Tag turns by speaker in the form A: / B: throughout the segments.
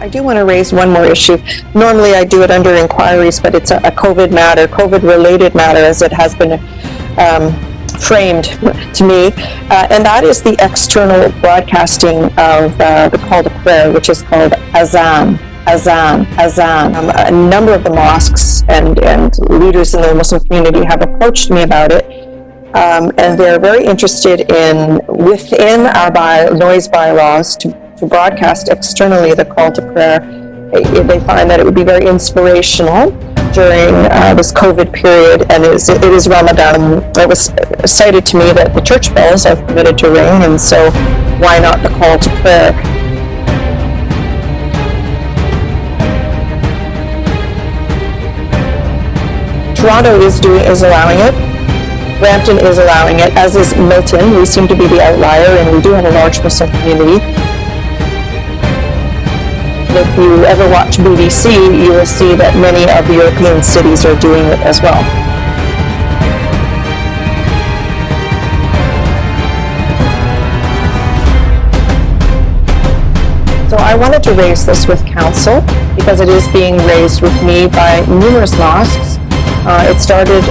A: I do want to raise one more issue. Normally I do it under inquiries, but it's a COVID matter, COVID-related matter as it has been framed to me, and that is the external broadcasting of the call to prayer, which is called Azan. A number of the mosques and leaders in the Muslim community have approached me about it, and they're very interested in, within our noise bylaws, to broadcast externally the call to prayer. They find that it would be very inspirational during this COVID period, and it is Ramadan. It was cited to me that the church bells are permitted to ring, and so why not the call to prayer? Toronto is allowing it. Brampton is allowing it, as is Milton. We seem to be the outlier, and we do have a large Muslim community. If you ever watch BBC, you will see that many of the European cities are doing it as well. So I wanted to raise this with council because it is being raised with me by numerous mosques. It started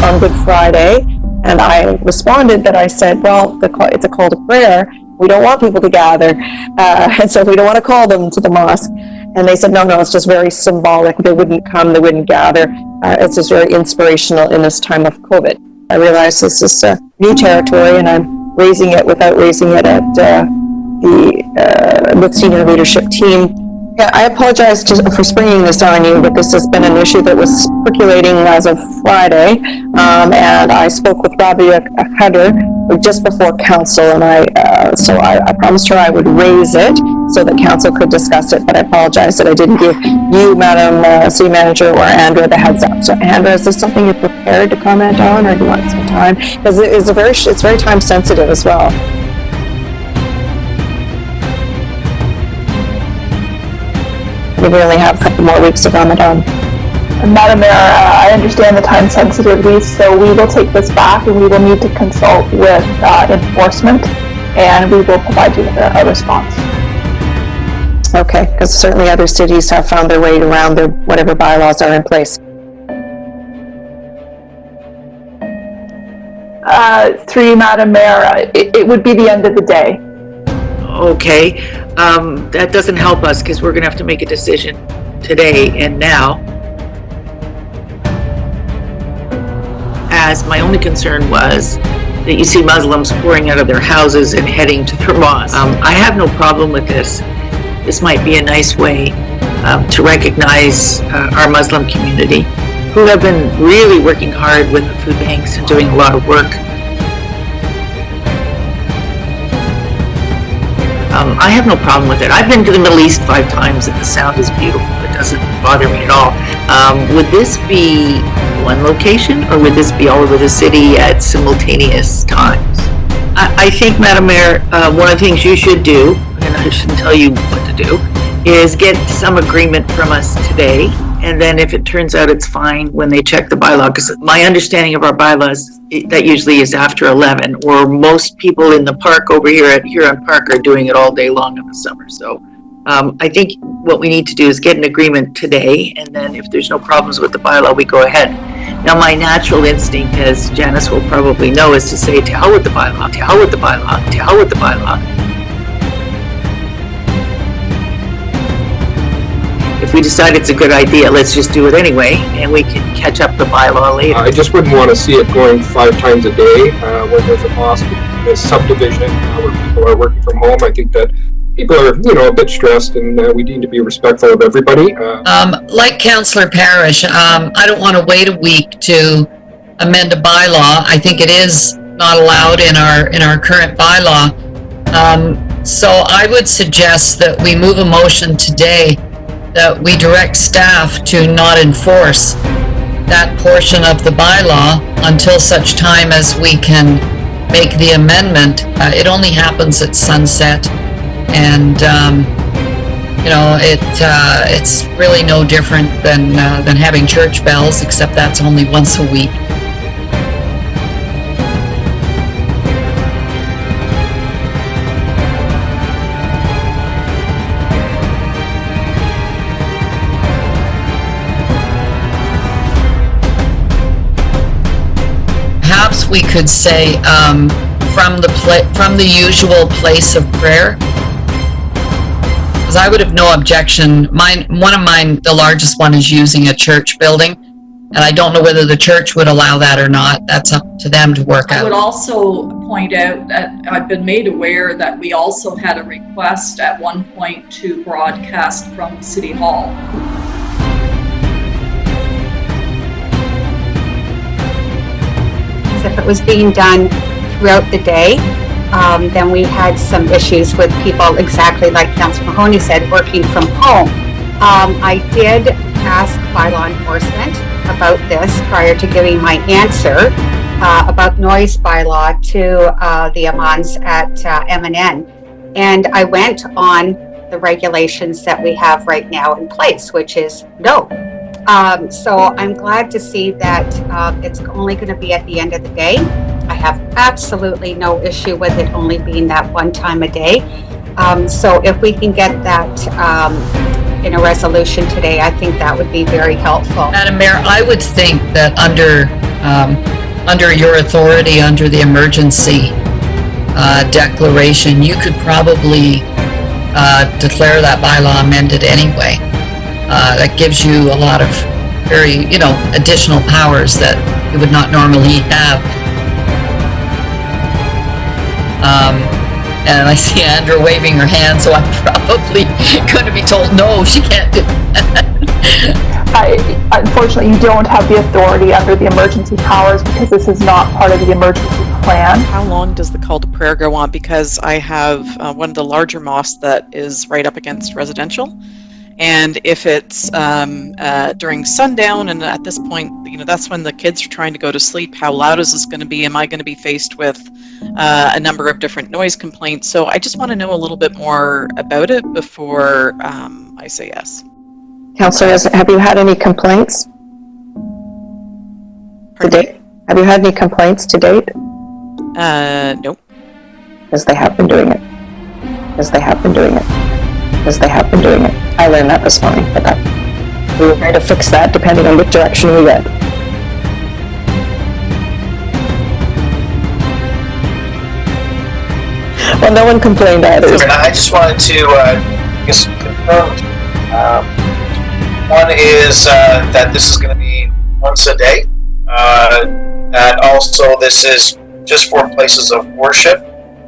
A: on Good Friday, and I responded that I said, well, it's a call to prayer. We don't want people to gather, and so we don't want to call them to the mosque. And they said, no, it's just very symbolic. They wouldn't come, they wouldn't gather. It's just very inspirational in this time of COVID. I realize this is new territory, and I'm raising it without raising it at the senior leadership team. Yeah, I apologize for springing this on you, but this has been an issue that was percolating as of Friday, and I spoke with Rabia Khadr just before council, and I promised her I would raise it so that council could discuss it, but I apologize that I didn't give you, Madam City Manager, or Andrea the heads up. So Andrea, is this something you're prepared to comment on, or do you want some time? Because it's very time sensitive as well. We only have a couple more weeks of Ramadan.
B: Madam Mayor, I understand the time sensitivity, so we will take this back and we will need to consult with enforcement, and we will provide you with a response.
A: Okay, because certainly other cities have found their way around their whatever bylaws are in place.
B: Through you, Madam Mayor, it would be the end of the day.
C: Okay, that doesn't help us because we're going to have to make a decision today and now. As my only concern was that you see Muslims pouring out of their houses and heading to their mosques. I have no problem with this. This might be a nice way to recognize our Muslim community, who have been really working hard with the food banks and doing a lot of work. I have no problem with it. I've been to the Middle East 5 times and the sound is beautiful. It doesn't bother me at all. Would this be one location, or would this be all over the city at simultaneous times? I think, Madam Mayor, one of the things you should do, and I shouldn't tell you what to do, is get some agreement from us today, and then if it turns out it's fine when they check the bylaw, because my understanding of our bylaws, that usually is after 11, or most people in the park over here at Huron Park are doing it all day long in the summer. So I think what we need to do is get an agreement today, and then if there's no problems with the bylaw, we go ahead. Now, my natural instinct, as Janice will probably know, is to say, to hell with the bylaw, to hell with the bylaw, to hell with the bylaw. If we decide it's a good idea, let's just do it anyway, and we can catch up the bylaw later.
D: I just wouldn't want to see it going 5 times a day when there's a mosque, this subdivision where people are working from home. I think that people are, a bit stressed, and we need to be respectful of everybody.
E: Like Councillor Parrish, I don't want to wait a week to amend a bylaw. I think it is not allowed in our current bylaw. So I would suggest that we move a motion today that we direct staff to not enforce that portion of the bylaw until such time as we can make the amendment. It only happens at sunset, and it's really no different than having church bells, except that's only once a week. if we could say from the usual place of prayer? Because I would have no objection. One of mine, the largest one, is using a church building, and I don't know whether the church would allow that or not. That's up to them to work out.
F: I would also point out that I've been made aware that we also had a request at one point to broadcast from City Hall.
G: If it was being done throughout the day, then we had some issues with people, exactly like Councillor Mahoney said, working from home. I did ask by law enforcement about this prior to giving my answer about noise bylaw to the Amans at M&N. And I went on the regulations that we have right now in place, which is no. So I'm glad to see that it's only going to be at the end of the day. I have absolutely no issue with it only being that one time a day. So if we can get that in a resolution today, I think that would be very helpful.
E: Madam Mayor, I would think that under your authority, under the emergency declaration, you could probably declare that bylaw amended anyway. That gives you a lot of very, additional powers that you would not normally have. And I see Andrew waving her hand, so I'm probably going to be told, no, she can't do that.
B: Unfortunately, you don't have the authority under the emergency powers because this is not part of the emergency plan.
H: How long does the call to prayer go on? Because I have one of the larger mosques that is right up against residential. And if it's during sundown, and at this point, that's when the kids are trying to go to sleep, how loud is this going to be? Am I going to be faced with a number of different noise complaints? So I just want to know a little bit more about it before I say yes.
A: Councillor, have you had any complaints to date? Have you had any complaints to date?
H: Nope.
A: Because they have been doing it. Because they have been doing it. Because they have been doing it. I learned that this morning, but we were going to fix that depending on which direction we went. Well, no one complained either.
I: I just wanted to confirm. One is that this is going to be once a day. That also this is just for places of worship,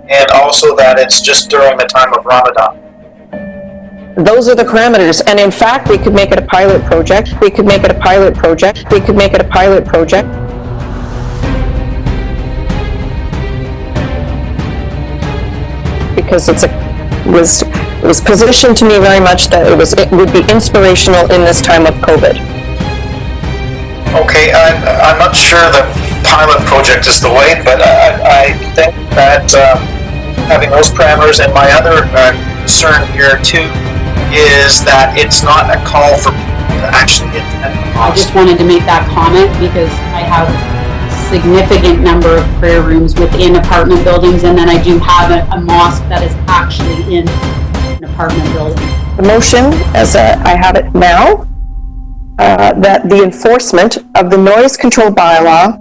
I: and also that it's just during the time of Ramadan.
A: Those are the parameters, and in fact, we could make it a pilot project. We could make it a pilot project. We could make it a pilot project. Because it was positioned to me very much that it would be inspirational in this time of COVID.
I: Okay, I'm not sure the pilot project is the way, but I think that having those parameters, and my other concern here too is that it's not a call for people to actually attend the mosque.
J: I just wanted to make that comment because I have a significant number of prayer rooms within apartment buildings, and then I do have a mosque that is actually in an apartment building.
A: The motion, as I have it now, that the enforcement of the noise control bylaw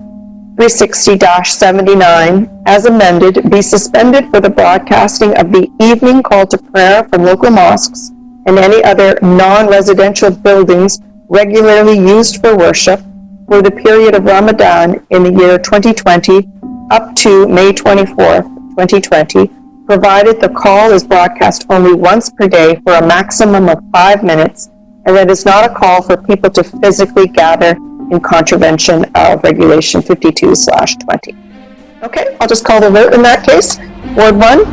A: 360-79 as amended be suspended for the broadcasting of the evening call to prayer from local mosques and any other non-residential buildings regularly used for worship for the period of Ramadan in the year 2020 up to May 24th, 2020, provided the call is broadcast only once per day for a maximum of 5 minutes, and that is not a call for people to physically gather in contravention of Regulation 52/20. Okay, I'll just call the vote in that case. Ward 1?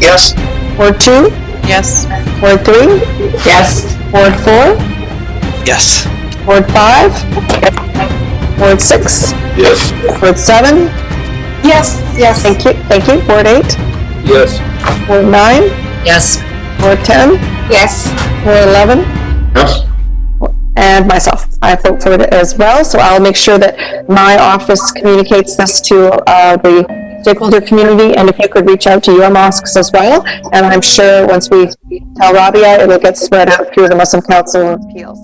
I: Yes.
A: Ward 2?
H: Yes.
A: Ward 3?
J: Yes.
A: Ward 4?
I: Yes.
A: Ward 5? Ward 6?
D: Yes.
A: Ward 7?
J: Yes. Yes.
A: Thank you. Ward 8?
D: Yes.
A: Ward 9?
E: Yes.
A: Ward 10?
G: Yes.
A: Ward 11?
D: Yes.
A: And myself. I vote for it as well, so I'll make sure that my office communicates this to the stakeholder community, and if you could reach out to your mosques as well, and I'm sure once we tell Rabia, it'll get spread out through the Muslim Council of Appeals.